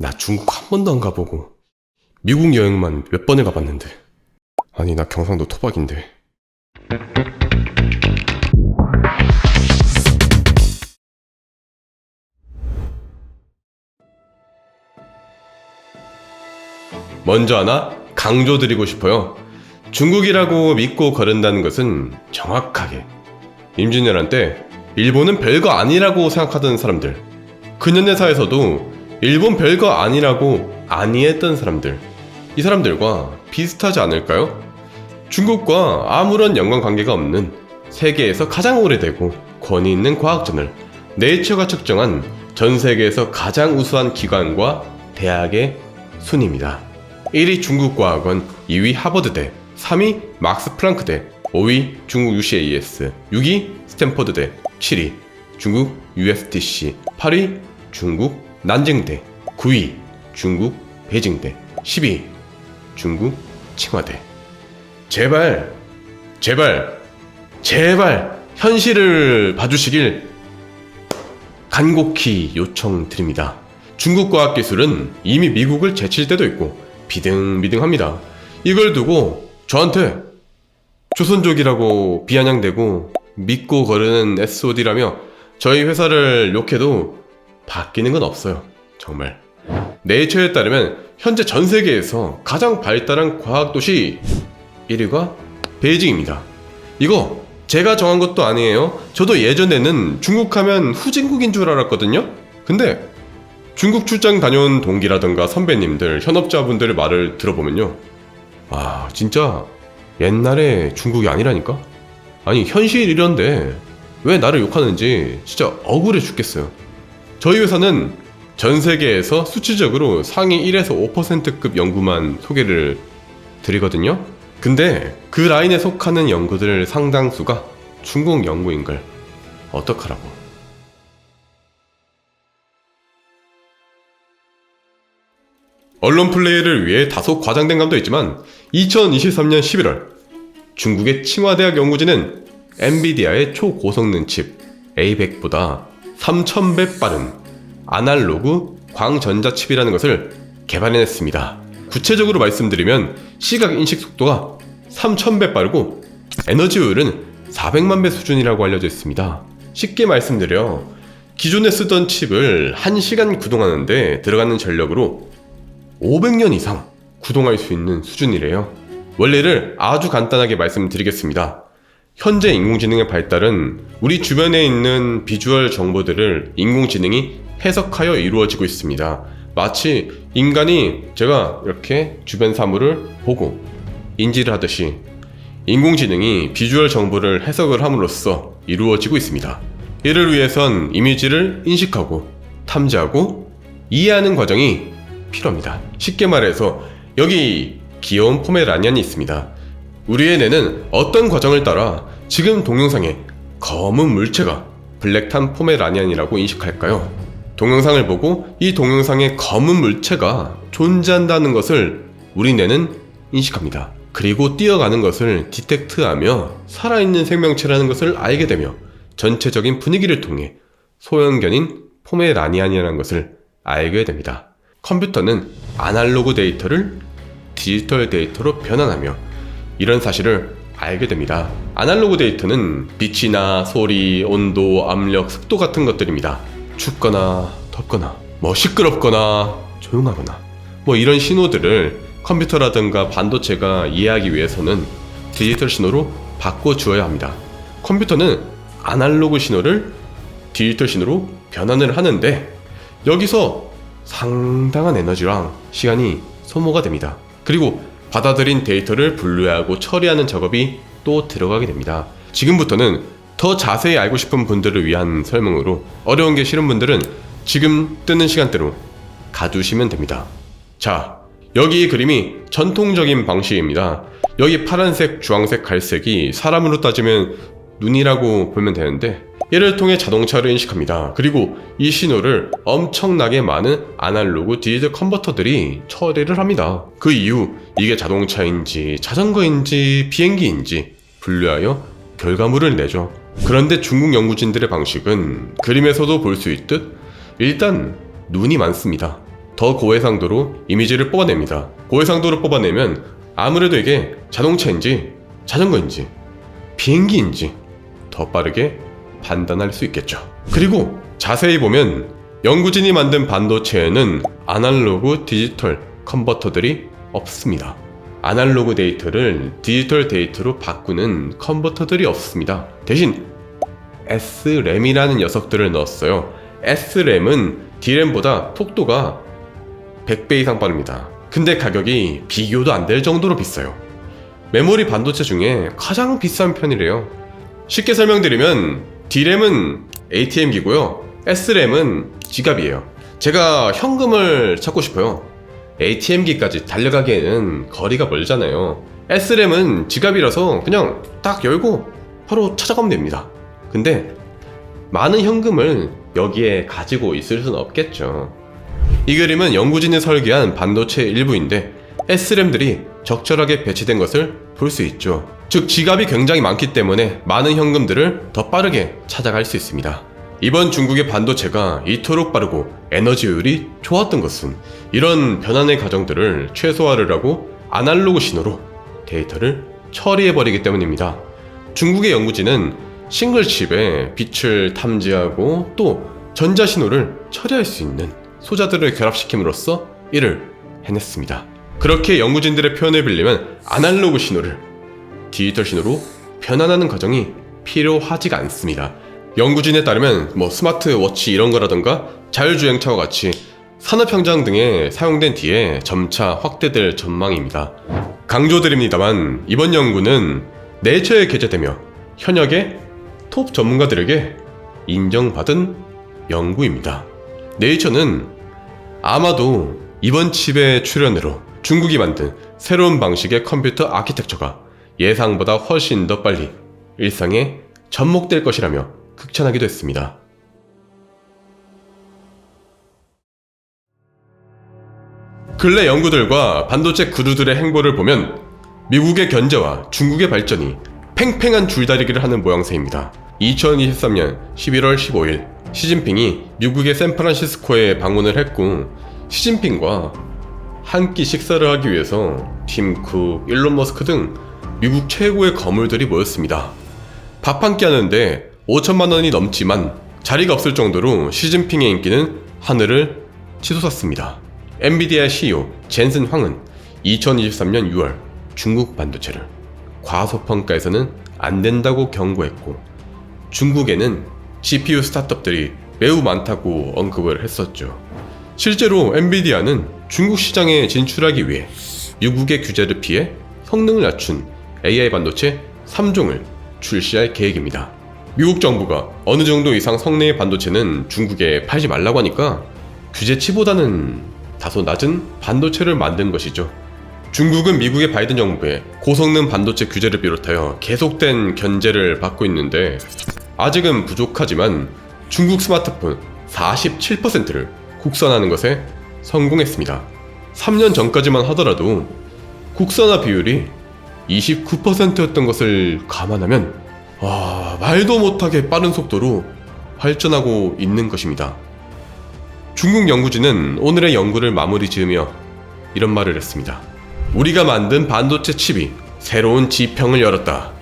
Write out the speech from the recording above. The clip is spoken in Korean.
나 중국 한 번도 안 가보고 미국 여행만 몇 번을 가봤는데. 아니, 나 경상도 토박인데. 먼저 하나 강조드리고 싶어요. 중국이라고 믿고 거른다는 것은 정확하게 임진왜란 때 일본은 별거 아니라고 생각하던 사람들, 근현대사에서도 일본 별거 아니라고 아니했던 사람들, 이 사람들과 비슷하지 않을까요? 중국과 아무런 연관관계가 없는 세계에서 가장 오래되고 권위 있는 과학저널 네이처가 측정한 전 세계에서 가장 우수한 기관과 대학의 순위입니다. 1위 중국과학원, 2위 하버드대, 3위 막스 플랑크대, 5위 중국 UCAS, 6위 스탠퍼드대, 7위 중국 USTC, 8위 중국 난징대, 9위 중국 베이징대, 10위 중국 칭화대. 제발 현실을 봐주시길 간곡히 요청드립니다. 중국 과학기술은 이미 미국을 제칠 때도 있고 비등비등합니다. 이걸 두고 저한테 조선족이라고 비아냥대고 믿고 거르는 SOD라며 저희 회사를 욕해도 바뀌는 건 없어요. 정말. 네이처에 따르면 현재 전 세계에서 가장 발달한 과학도시 1위가 베이징입니다. 이거 제가 정한 것도 아니에요. 저도 예전에는 중국 하면 후진국인 줄 알았거든요. 근데 중국 출장 다녀온 동기라던가 선배님들, 현업자분들의 말을 들어보면요, 아, 진짜 옛날에 중국이 아니라니까? 아니, 현실 이런데 왜 나를 욕하는지 진짜 억울해 죽겠어요. 저희 회사는 전 세계에서 수치적으로 상위 1에서 5%급 연구만 소개를 드리거든요. 근데 그 라인에 속하는 연구들 상당수가 중국 연구인걸 어떡하라고. 언론 플레이를 위해 다소 과장된 감도 있지만 2023년 11월 중국의 칭화대학 연구진은 엔비디아의 초고성능 칩 A100보다 3000배 빠른 아날로그 광전자칩이라는 것을 개발해냈습니다. 구체적으로 말씀드리면 시각 인식 속도가 3000배 빠르고 에너지 효율은 400만 배 수준이라고 알려져 있습니다. 쉽게 말씀드려 기존에 쓰던 칩을 1시간 구동하는데 들어가는 전력으로 500년 이상 구동할 수 있는 수준이래요. 원리를 아주 간단하게 말씀드리겠습니다. 현재 인공지능의 발달은 우리 주변에 있는 비주얼 정보들을 인공지능이 해석하여 이루어지고 있습니다. 마치 인간이 제가 이렇게 주변 사물을 보고 인지를 하듯이 인공지능이 비주얼 정보를 해석을 함으로써 이루어지고 있습니다. 이를 위해선 이미지를 인식하고 탐지하고 이해하는 과정이 필요합니다. 쉽게 말해서 여기 귀여운 포메라니안이 있습니다. 우리의 뇌는 어떤 과정을 따라 지금 동영상에 검은 물체가 블랙탄 포메라니안이라고 인식할까요? 동영상을 보고 이 동영상에 검은 물체가 존재한다는 것을 우리 뇌는 인식합니다. 그리고 뛰어가는 것을 디텍트하며 살아있는 생명체라는 것을 알게 되며 전체적인 분위기를 통해 소형견인 포메라니안이라는 것을 알게 됩니다. 컴퓨터는 아날로그 데이터를 디지털 데이터로 변환하며 이런 사실을 알게 됩니다. 아날로그 데이터는 빛이나 소리, 온도, 압력, 습도 같은 것들입니다. 춥거나 덥거나 시끄럽거나 조용하거나 이런 신호들을 컴퓨터라든가 반도체가 이해하기 위해서는 디지털 신호로 바꿔주어야 합니다. 컴퓨터는 아날로그 신호를 디지털 신호로 변환을 하는데 여기서 상당한 에너지랑 시간이 소모가 됩니다. 그리고 받아들인 데이터를 분류하고 처리하는 작업이 또 들어가게 됩니다. 지금부터는 더 자세히 알고 싶은 분들을 위한 설명으로 어려운 게 싫은 분들은 지금 뜨는 시간대로 가두시면 됩니다. 자, 여기 이 그림이 전통적인 방식입니다. 여기 파란색, 주황색, 갈색이 사람으로 따지면 눈이라고 보면 되는데 얘를 통해 자동차를 인식합니다. 그리고 이 신호를 엄청나게 많은 아날로그 디지털 컨버터들이 처리를 합니다. 그 이후 이게 자동차인지 자전거인지 비행기인지 분류하여 결과물을 내죠. 그런데 중국 연구진들의 방식은 그림에서도 볼 수 있듯 일단 눈이 많습니다. 더 고해상도로 이미지를 뽑아냅니다. 고해상도로 뽑아내면 아무래도 이게 자동차인지 자전거인지 비행기인지 더 빠르게 판단할 수 있겠죠. 그리고 자세히 보면 연구진이 만든 반도체에는 아날로그 디지털 컨버터들이 없습니다. 아날로그 데이터를 디지털 데이터로 바꾸는 컨버터들이 없습니다. 대신 SRAM이라는 녀석들을 넣었어요. SRAM은 DRAM보다 속도가 100배 이상 빠릅니다. 근데 가격이 비교도 안 될 정도로 비싸요. 메모리 반도체 중에 가장 비싼 편이래요. 쉽게 설명드리면 DRAM은 ATM기고요. SRAM은 지갑이에요. 제가 현금을 찾고 싶어요. ATM기까지 달려가기에는 거리가 멀잖아요. SRAM은 지갑이라서 그냥 딱 열고 바로 찾아가면 됩니다. 근데 많은 현금을 여기에 가지고 있을 수는 없겠죠. 이 그림은 연구진이 설계한 반도체 일부인데 SRAM들이 적절하게 배치된 것을 볼 수 있죠. 즉 지갑이 굉장히 많기 때문에 많은 현금들을 더 빠르게 찾아갈 수 있습니다. 이번 중국의 반도체가 이토록 빠르고 에너지 효율이 좋았던 것은 이런 변환의 과정들을 최소화를 하고 아날로그 신호로 데이터를 처리해버리기 때문입니다. 중국의 연구진은 싱글칩에 빛을 탐지하고 또 전자신호를 처리할 수 있는 소자들을 결합시킴으로써 이를 해냈습니다. 그렇게 연구진들의 표현을 빌리면 아날로그 신호를 디지털 신호로 변환하는 과정이 필요하지가 않습니다. 연구진에 따르면 스마트워치 이런 거라던가 자율주행차와 같이 산업현장 등에 사용된 뒤에 점차 확대될 전망입니다. 강조드립니다만 이번 연구는 네이처에 게재되며 현역의 톱 전문가들에게 인정받은 연구입니다. 네이처는 아마도 이번 칩의 출현으로 중국이 만든 새로운 방식의 컴퓨터 아키텍처가 예상보다 훨씬 더 빨리 일상에 접목될 것이라며 극찬하기도 했습니다. 근래 연구들과 반도체 그루들의 행보를 보면 미국의 견제와 중국의 발전이 팽팽한 줄다리기를 하는 모양새입니다. 2023년 11월 15일 시진핑이 미국의 샌프란시스코에 방문을 했고 시진핑과 한 끼 식사를 하기 위해서 팀 쿡, 일론 머스크 등 미국 최고의 거물들이 모였습니다. 밥 한 끼 하는데 5천만 원이 넘지만 자리가 없을 정도로 시진핑의 인기는 하늘을 치솟았습니다. 엔비디아 CEO 젠슨 황은 2023년 6월 중국 반도체를 과소평가해서는 안 된다고 경고했고 중국에는 GPU 스타트업들이 매우 많다고 언급을 했었죠. 실제로 엔비디아는 중국 시장에 진출하기 위해 미국의 규제를 피해 성능을 낮춘 AI 반도체 3종을 출시할 계획입니다. 미국 정부가 어느 정도 이상 성능의 반도체는 중국에 팔지 말라고 하니까 규제치보다는 다소 낮은 반도체를 만든 것이죠. 중국은 미국의 바이든 정부의 고성능 반도체 규제를 비롯하여 계속된 견제를 받고 있는데 아직은 부족하지만 중국 스마트폰 47%를 국산화하는 것에 성공했습니다. 3년 전까지만 하더라도 국산화 비율이 29%였던 것을 감안하면 말도 못하게 빠른 속도로 발전하고 있는 것입니다. 중국 연구진은 오늘의 연구를 마무리 지으며 이런 말을 했습니다. 우리가 만든 반도체 칩이 새로운 지평을 열었다.